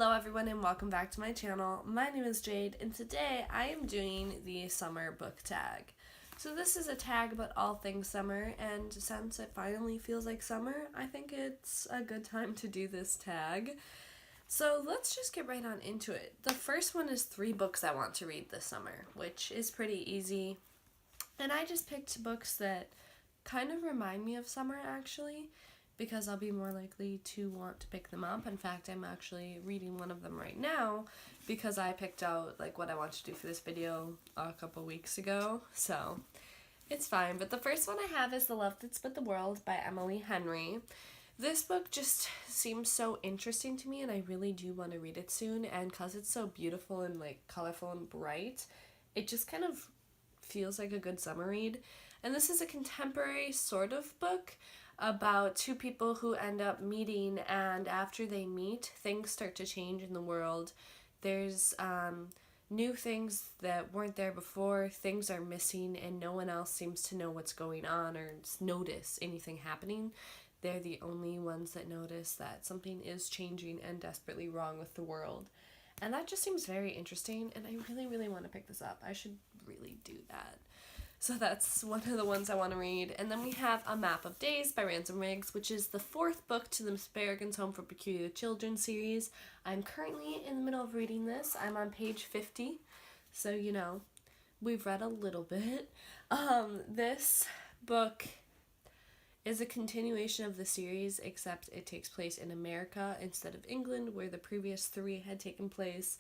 Hello everyone and welcome back to my channel. My name is Jade and today I am doing the summer book tag. So this is a tag about all things summer, and since it finally feels like summer, I think it's a good time to do this tag. So let's just get right on into it. The first one is 3 books I want to read this summer, which is pretty easy. And I just picked books that kind of remind me of summer actually, because I'll be more likely to want to pick them up. In fact, I'm actually reading one of them right now because I picked out like what I want to do for this video a couple weeks ago, so it's fine. But the first one I have is The Love That Split the World by Emily Henry. This book just seems so interesting to me and I really do want to read it soon, and because it's so beautiful and like colorful and bright, it just kind of feels like a good summer read. And this is a contemporary sort of book about 2 people who end up meeting, and after they meet, things start to change in the world. There's new things that weren't there before, things are missing, and no one else seems to know what's going on or notice anything happening. They're the only ones that notice that something is changing and desperately wrong with the world. And that just seems very interesting, and I really, really want to pick this up. I should really do that. So that's one of the ones I want to read. And then we have A Map of Days by Ransom Riggs, which is the 4th book to the Miss Peregrine's Home for Peculiar Children series. I'm currently in the middle of reading this. I'm on page 50, so you know, we've read a little bit. This book is a continuation of the series, except it takes place in America instead of England, where the previous 3 had taken place.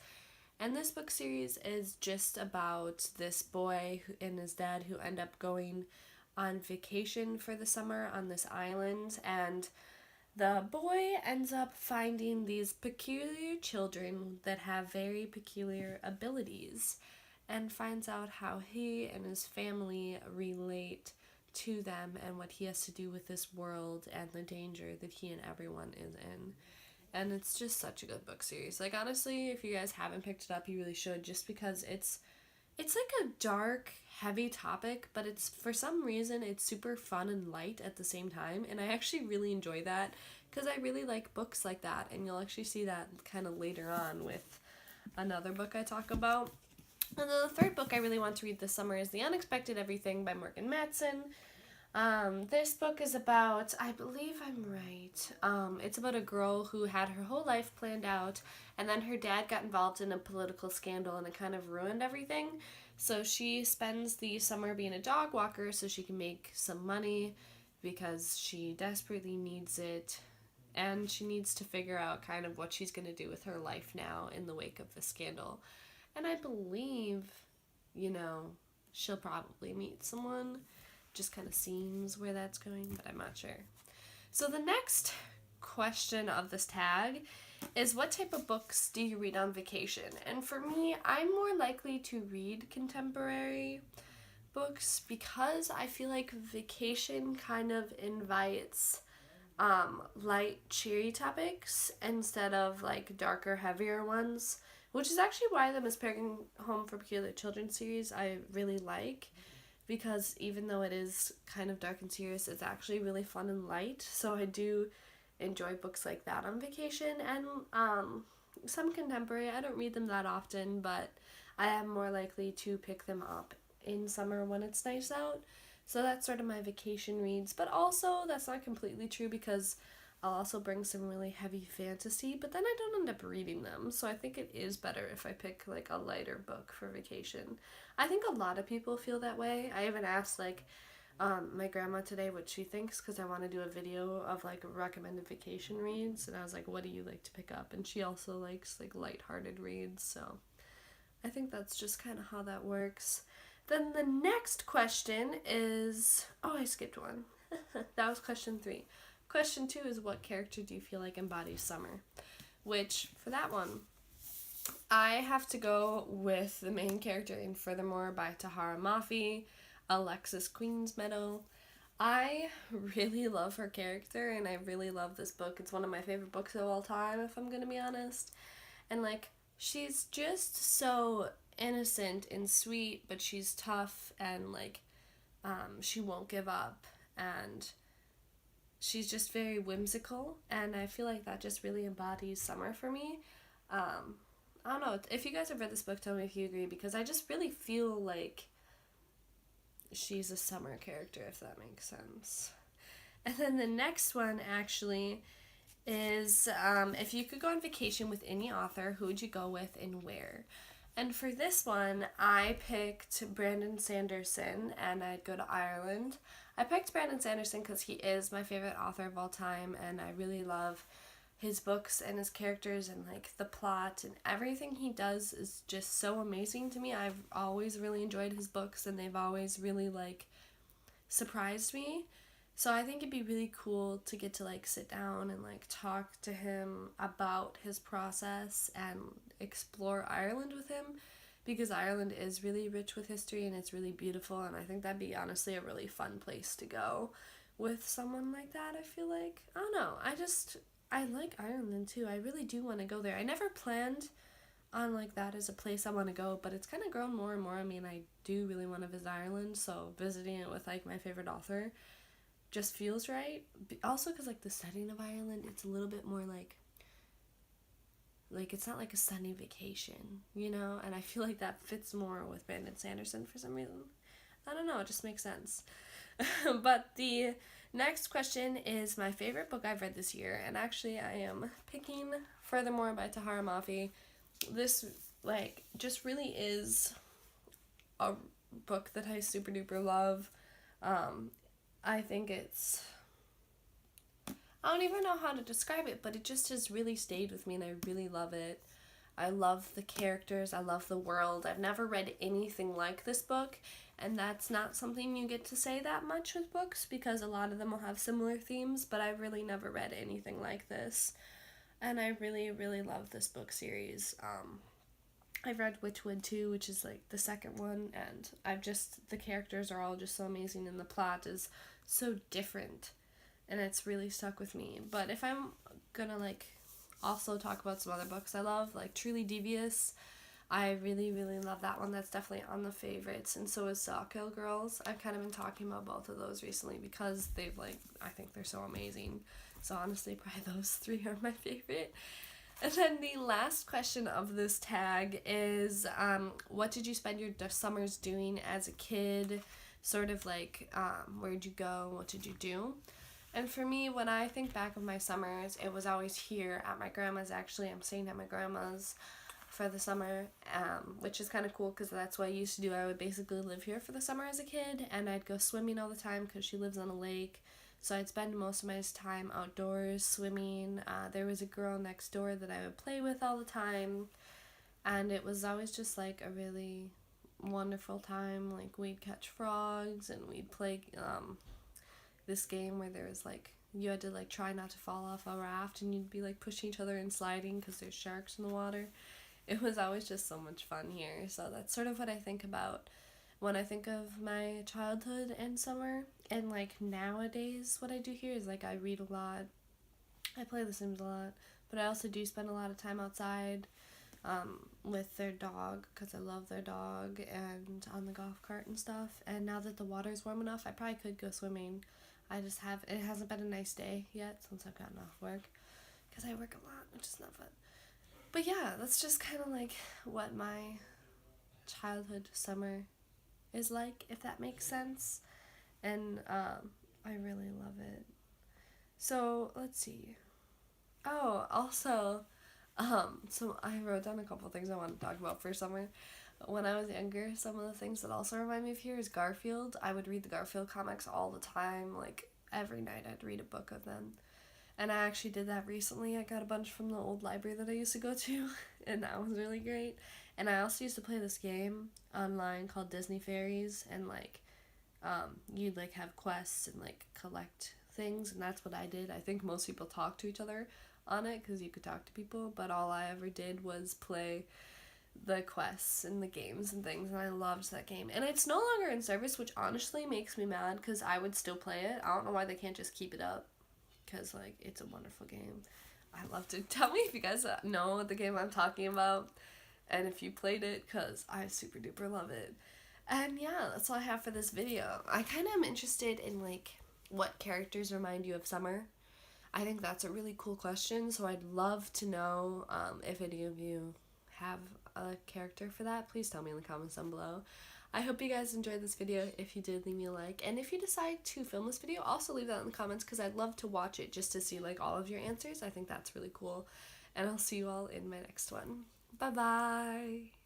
And this book series is just about this boy and his dad who end up going on vacation for the summer on this island, and the boy ends up finding these peculiar children that have very peculiar abilities and finds out how he and his family relate to them and what he has to do with this world and the danger that he and everyone is in. And it's just such a good book series. Like, honestly, if you guys haven't picked it up, you really should, just because it's like a dark, heavy topic, but it's, for some reason, it's super fun and light at the same time, and I actually really enjoy that, because I really like books like that, and you'll actually see that kind of later on with another book I talk about. And then the 3rd book I really want to read this summer is The Unexpected Everything by Morgan Matson. This book is about, I believe I'm right, it's about a girl who had her whole life planned out, and then her dad got involved in a political scandal and it kind of ruined everything. So she spends the summer being a dog walker so she can make some money because she desperately needs it, and she needs to figure out kind of what she's going to do with her life now in the wake of the scandal. And I believe, you know, she'll probably meet someone. Just kind of seems where that's going, but I'm not sure. So the next question of this tag is, what type of books do you read on vacation? And for me, I'm more likely to read contemporary books because I feel like vacation kind of invites light, cheery topics instead of like darker, heavier ones, which is actually why the Miss Peregrine Home for Peculiar Children series I really like, because even though it is kind of dark and serious, it's actually really fun and light. So I do enjoy books like that on vacation, and some contemporary. I don't read them that often, but I am more likely to pick them up in summer when it's nice out. So that's sort of my vacation reads, but also that's not completely true because I'll also bring some really heavy fantasy, but then I don't end up reading them. So I think it is better if I pick like a lighter book for vacation. I think a lot of people feel that way. I even asked like my grandma today what she thinks, because I want to do a video of like recommended vacation reads, and I was like, what do you like to pick up? And she also likes like lighthearted reads, so I think that's just kind of how that works. Then the next question is, oh, I skipped one. That was question 3. Question 2 is, what character do you feel like embodies summer? Which, for that one, I have to go with the main character in Furthermore by Tahara Mafi, Alexis Queensmeadow. I really love her character, and I really love this book. It's one of my favorite books of all time, if I'm gonna be honest. And like, she's just so innocent and sweet, but she's tough, and like, she won't give up, and she's just very whimsical, and I feel like that just really embodies summer for me. I don't know. If you guys have read this book, tell me if you agree, because I just really feel like she's a summer character, if that makes sense. And then the next one actually is if you could go on vacation with any author, who would you go with and where? And for this one, I picked Brandon Sanderson, and I'd go to Ireland. I picked Brandon Sanderson because he is my favorite author of all time, and I really love his books and his characters and like the plot, and everything he does is just so amazing to me. I've always really enjoyed his books, and they've always really like surprised me. So I think it'd be really cool to get to like sit down and like talk to him about his process and explore Ireland with him, because Ireland is really rich with history and it's really beautiful, and I think that'd be honestly a really fun place to go with someone like that. I feel like, I don't know, I like Ireland too. I really do want to go there. I never planned on like that as a place I want to go, but it's kind of grown more and more. I mean, I do really want to visit Ireland, so visiting it with like my favorite author just feels right. Also because like the setting of Ireland, it's a little bit more like it's not like a sunny vacation, you know? And I feel like that fits more with Brandon Sanderson for some reason. I don't know, it just makes sense. But the next question is my favorite book I've read this year, and actually I am picking Furthermore by Tahara Mafi. This like just really is a book that I super duper love. I think I don't even know how to describe it, but it just has really stayed with me, and I really love it. I love the characters, I love the world. I've never read anything like this book, and that's not something you get to say that much with books, because a lot of them will have similar themes, but I've really never read anything like this. And I really, really love this book series. I've read Witchwood too, which is like the second one, and the characters are all just so amazing, and the plot is so different, and it's really stuck with me. But if I'm gonna like also talk about some other books I love, like Truly Devious, I really, really love that one. That's definitely on the favorites, and so is Sawkill Girls. I've kind of been talking about both of those recently because they've I think they're so amazing. So honestly, probably those three are my favorite. And then the last question of this tag is, what did you spend your summers doing as a kid? Sort of like, where'd you go? What did you do? And for me, when I think back of my summers, it was always here at my grandma's. Actually, I'm staying at my grandma's for the summer, which is kind of cool because that's what I used to do. I would basically live here for the summer as a kid, and I'd go swimming all the time because she lives on a lake. So I'd spend most of my time outdoors swimming. There was a girl next door that I would play with all the time, and it was always just like a really wonderful time. Like we'd catch frogs, and we'd play this game where there was like you had to like try not to fall off a raft, and you'd be like pushing each other and sliding because there's sharks in the water. It was always just so much fun here. So that's sort of what I think about when I think of my childhood and summer. And like nowadays what I do here is like I read a lot, I play The Sims a lot, but I also do spend a lot of time outside with their dog, because I love their dog, and on the golf cart and stuff. And now that the water's warm enough, I probably could go swimming. It hasn't been a nice day yet since I've gotten off work, because I work a lot, which is not fun. But yeah, that's just kind of like what my childhood summer is like, if that makes sense. And I really love it. So let's see. Oh, also, so I wrote down a couple of things I want to talk about for summer. When I was younger, some of the things that also remind me of here is Garfield. I would read the Garfield comics all the time. Like every night I'd read a book of them. And I actually did that recently. I got a bunch from the old library that I used to go to, and that was really great. And I also used to play this game online called Disney Fairies, and like you'd like have quests and like collect things, and that's what I did. I think most people talk to each other on it because you could talk to people, but all I ever did was play the quests and the games and things, and I loved that game. And it's no longer in service, which honestly makes me mad because I would still play it. I don't know why they can't just keep it up, because like it's a wonderful game. I love to tell me if you guys know the game I'm talking about and if you played it, because I super duper love it. And yeah, that's all I have for this video. I kind of am interested in like what characters remind you of summer. I think that's a really cool question, so I'd love to know if any of you have a character for that. Please tell me in the comments down below. I hope you guys enjoyed this video. If you did, leave me a like. And if you decide to film this video, also leave that in the comments because I'd love to watch it just to see like all of your answers. I think that's really cool. And I'll see you all in my next one. Bye bye!